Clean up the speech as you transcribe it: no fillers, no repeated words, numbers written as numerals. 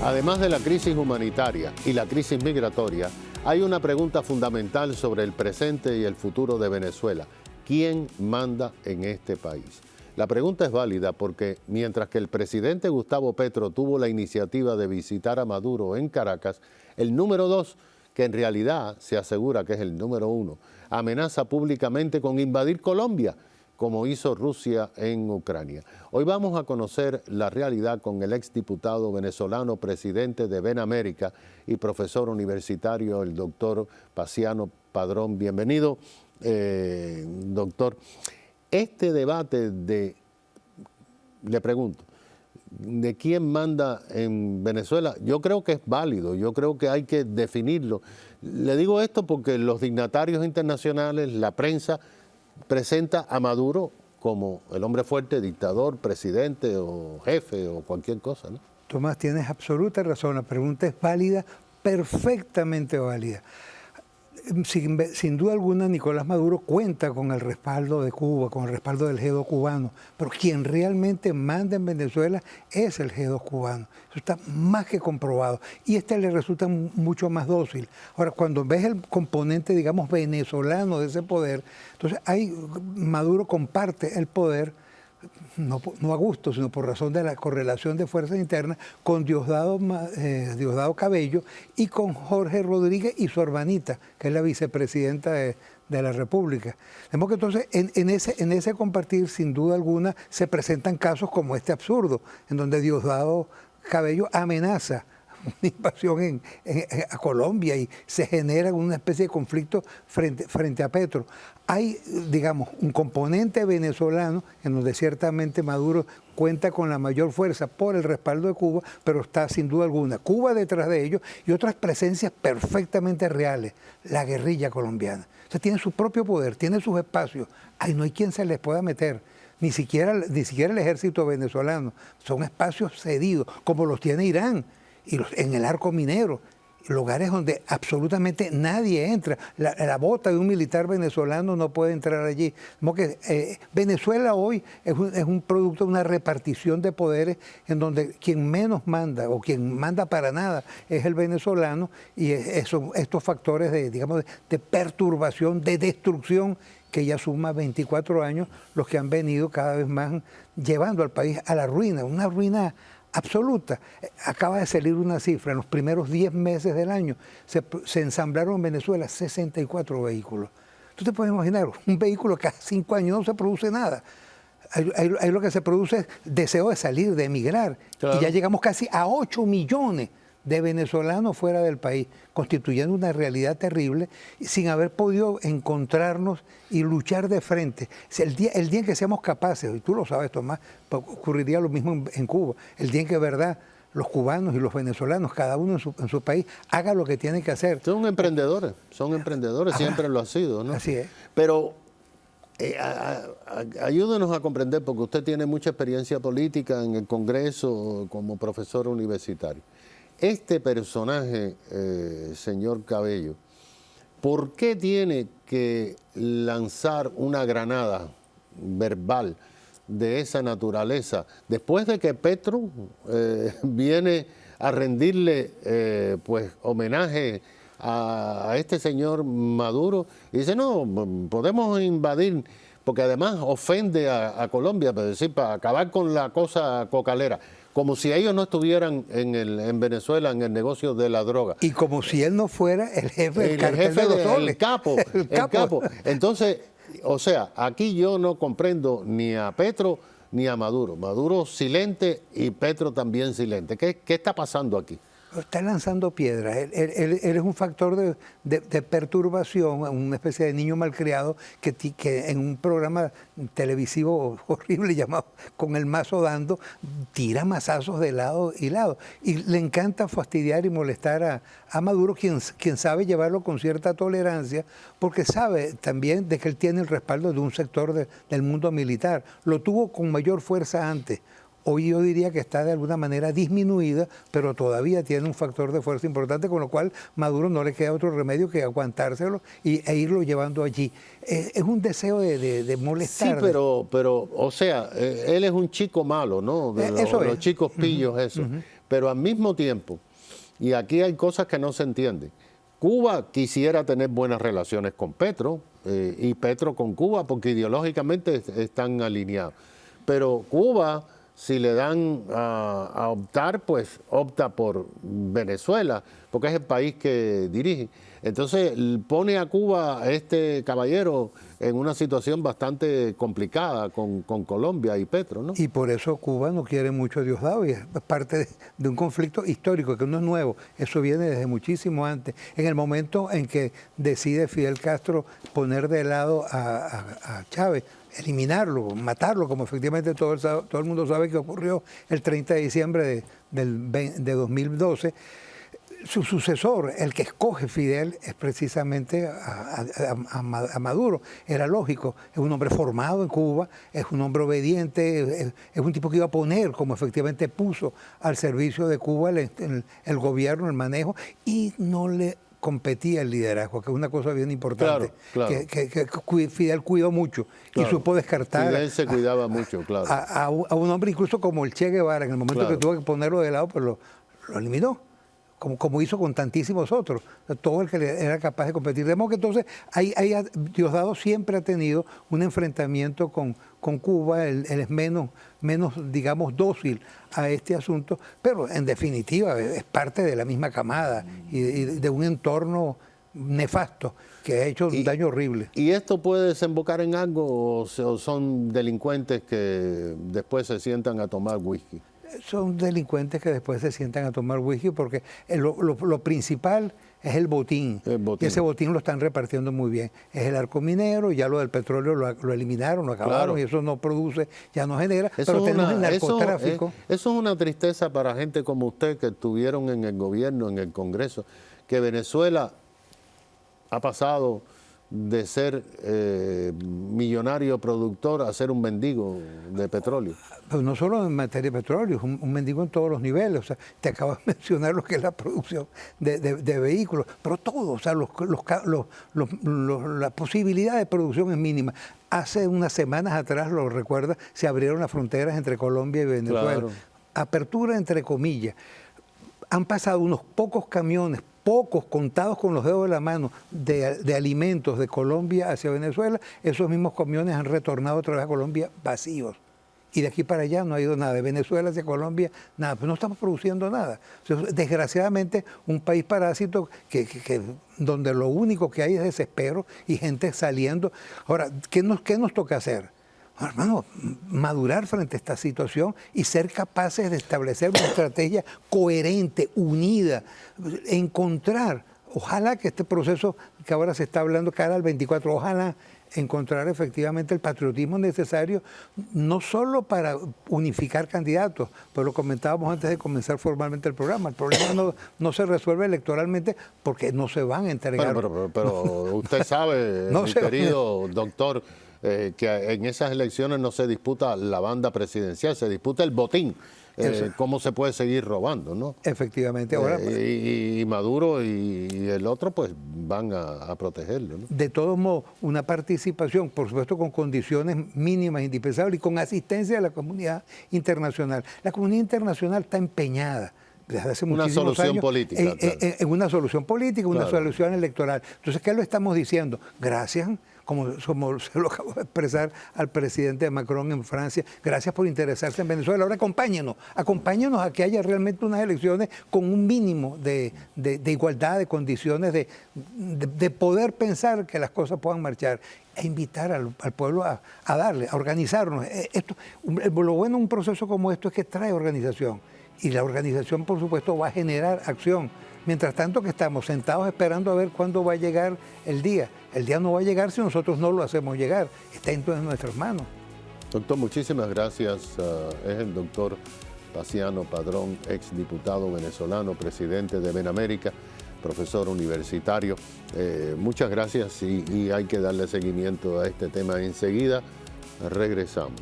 Además de la crisis humanitaria y la crisis migratoria, hay una pregunta fundamental sobre el presente y el futuro de Venezuela. ¿Quién manda en este país? La pregunta es válida porque mientras que el presidente Gustavo Petro tuvo la iniciativa de visitar a Maduro en Caracas, el número 2, que en realidad se asegura que es el número 1, amenaza públicamente con invadir Colombia, como hizo Rusia en Ucrania. Hoy vamos a conocer la realidad con el exdiputado venezolano, presidente de Benamérica y profesor universitario, el doctor Paciano Padrón. Bienvenido, doctor. Este debate le pregunto, ¿de quién manda en Venezuela? Yo creo que es válido, yo creo que hay que definirlo. Le digo esto porque los dignatarios internacionales, la prensa, presenta a Maduro como el hombre fuerte, dictador, presidente o jefe o cualquier cosa, ¿no? Tomás, tienes absoluta razón. La pregunta es válida, perfectamente válida. Sin duda alguna, Nicolás Maduro cuenta con el respaldo de Cuba, con el respaldo del G2 cubano, pero quien realmente manda en Venezuela es el G2 cubano. Eso está más que comprobado y le resulta mucho más dócil. Ahora, cuando ves el componente, digamos, venezolano de ese poder, entonces Maduro comparte el poder, no a gusto, sino por razón de la correlación de fuerzas internas con Diosdado Cabello y con Jorge Rodríguez y su hermanita, que es la vicepresidenta de la República. Vemos que entonces en ese compartir, sin duda alguna, se presentan casos como este absurdo, en donde Diosdado Cabello amenaza una invasión a Colombia y se genera una especie de conflicto frente a Petro. Hay, digamos, un componente venezolano en donde ciertamente Maduro cuenta con la mayor fuerza por el respaldo de Cuba, pero está sin duda alguna Cuba detrás de ellos y otras presencias perfectamente reales, la guerrilla colombiana. O sea, tiene su propio poder, tiene sus espacios. Ay, no hay quien se les pueda meter. Ni siquiera el ejército venezolano. Son espacios cedidos, como los tiene Irán y en el arco minero, lugares donde absolutamente nadie entra. La bota de un militar venezolano no puede entrar allí. Como que Venezuela hoy es un producto de una repartición de poderes en donde quien menos manda o quien manda para nada es el venezolano y estos factores de perturbación, de destrucción que ya suma 24 años los que han venido cada vez más llevando al país a la ruina, una ruina absoluta. Acaba de salir una cifra, en los primeros 10 meses del año se ensamblaron en Venezuela 64 vehículos. Tú te puedes imaginar, un vehículo que cada 5 años no se produce nada. Ahí lo que se produce es deseo de salir, de emigrar. Claro. Y ya llegamos casi a 8 millones de venezolanos fuera del país, constituyendo una realidad terrible, sin haber podido encontrarnos y luchar de frente. El día en que seamos capaces, y tú lo sabes, Tomás, ocurriría lo mismo en Cuba, el día en que, verdad, los cubanos y los venezolanos, cada uno en su país, haga lo que tiene que hacer. Son emprendedores, siempre lo ha sido, ¿no? Así es. Pero ayúdenos a comprender, porque usted tiene mucha experiencia política en el Congreso como profesor universitario. Este personaje, señor Cabello, ¿por qué tiene que lanzar una granada verbal de esa naturaleza después de que Petro viene a rendirle homenaje a este señor Maduro? Y dice, no, podemos invadir, porque además ofende a Colombia, para acabar con la cosa cocalera. Como si ellos no estuvieran en Venezuela en el negocio de la droga. Y como si él no fuera el jefe del cartel de los soles. El capo. Entonces, o sea, aquí yo no comprendo ni a Petro ni a Maduro. Maduro silente y Petro también silente. ¿Qué está pasando aquí? Está lanzando piedras. Él es un factor de perturbación, una especie de niño malcriado que en un programa televisivo horrible llamado Con el Mazo Dando, tira mazazos de lado y lado. Y le encanta fastidiar y molestar a Maduro, quien sabe llevarlo con cierta tolerancia, porque sabe también de que él tiene el respaldo de un sector del mundo militar. Lo tuvo con mayor fuerza antes. Hoy yo diría que está de alguna manera disminuida, pero todavía tiene un factor de fuerza importante, con lo cual Maduro no le queda otro remedio que aguantárselo e irlo llevando allí. Es un deseo de molestar. Sí, pero o sea, él es un chico malo, ¿no? De los chicos pillos, eso. Pero al mismo tiempo, y aquí hay cosas que no se entienden, Cuba quisiera tener buenas relaciones con Petro y Petro con Cuba porque ideológicamente están alineados. Pero Cuba, si le dan a optar, pues opta por Venezuela, porque es el país que dirige. Entonces pone a Cuba, a este caballero, en una situación bastante complicada con Colombia y Petro, ¿no? Y por eso Cuba no quiere mucho a Diosdado, y es parte de un conflicto histórico que no es nuevo, eso viene desde muchísimo antes. En el momento en que decide Fidel Castro poner de lado a Chávez, eliminarlo, matarlo, como efectivamente todo el mundo sabe que ocurrió el 30 de diciembre de 2012, su sucesor, el que escoge Fidel, es precisamente a Maduro. Era lógico, es un hombre formado en Cuba, es un hombre obediente, es un tipo que iba a poner, como efectivamente puso, al servicio de Cuba el gobierno, el manejo, y no le competía el liderazgo, que es una cosa bien importante, claro. que Fidel cuidó mucho y supo descartar. Fidel se cuidaba mucho, claro. A un hombre incluso como el Che Guevara, en el momento que tuvo que ponerlo de lado, pues lo eliminó. Como hizo con tantísimos otros, todo el que era capaz de competir. De modo que entonces Diosdado siempre ha tenido un enfrentamiento con Cuba, él es menos, digamos, dócil a este asunto, pero en definitiva es parte de la misma camada y de un entorno nefasto que ha hecho un daño horrible. ¿Y esto puede desembocar en algo o son delincuentes que después se sientan a tomar whisky? Son delincuentes que después se sientan a tomar whisky porque lo principal es el botín. Y ese botín lo están repartiendo muy bien. Es el arco minero, ya lo del petróleo lo eliminaron, lo acabaron, y eso no produce, ya no genera, pero tenemos el narcotráfico. Eso es una tristeza para gente como usted que estuvieron en el gobierno, en el Congreso, que Venezuela ha pasado de ser millonario productor a ser un mendigo de petróleo. Pero no solo en materia de petróleo, es un mendigo en todos los niveles. O sea, te acabo de mencionar lo que es la producción de vehículos, pero todo, o sea, la posibilidad de producción es mínima. Hace unas semanas atrás, lo recuerdas, se abrieron las fronteras entre Colombia y Venezuela. Claro. Apertura entre comillas. Han pasado unos pocos camiones, contados con los dedos de la mano, de alimentos de Colombia hacia Venezuela. Esos mismos camiones han retornado otra vez a Colombia vacíos. Y de aquí para allá no ha ido nada. De Venezuela hacia Colombia, nada. Pues no estamos produciendo nada. Entonces, desgraciadamente, un país parásito donde lo único que hay es desespero y gente saliendo. Ahora, ¿qué nos toca hacer? Hermano, madurar frente a esta situación y ser capaces de establecer una estrategia coherente, unida, encontrar, ojalá que este proceso que ahora se está hablando cara al 24, ojalá encontrar efectivamente el patriotismo necesario, no solo para unificar candidatos, pues lo comentábamos antes de comenzar formalmente el programa, el problema no se resuelve electoralmente porque no se van a entregar. Pero usted sabe, mi querido doctor, que en esas elecciones no se disputa la banda presidencial, se disputa el botín. Cómo se puede seguir robando, ¿no? Efectivamente. Ahora, y Maduro y el otro pues van a protegerlo, ¿no? De todos modos, una participación, por supuesto, con condiciones mínimas, indispensables y con asistencia de la comunidad internacional. La comunidad internacional está empeñada desde hace muchísimos años política, en una solución política, una solución electoral. Entonces, ¿qué lo estamos diciendo? Gracias, como se lo acabo de expresar al presidente Macron en Francia, gracias por interesarse en Venezuela. Ahora acompáñenos a que haya realmente unas elecciones con un mínimo de igualdad, de condiciones, de poder pensar que las cosas puedan marchar, e invitar al pueblo a darle, a organizarnos. Lo bueno de un proceso como esto es que trae organización, y la organización, por supuesto, va a generar acción. Mientras tanto que estamos sentados esperando a ver cuándo va a llegar el día. El día no va a llegar si nosotros no lo hacemos llegar. Está en nuestras manos. Doctor, muchísimas gracias. Es el doctor Paciano Padrón, exdiputado venezolano, presidente de Benamérica, profesor universitario. Muchas gracias y hay que darle seguimiento a este tema. Enseguida regresamos.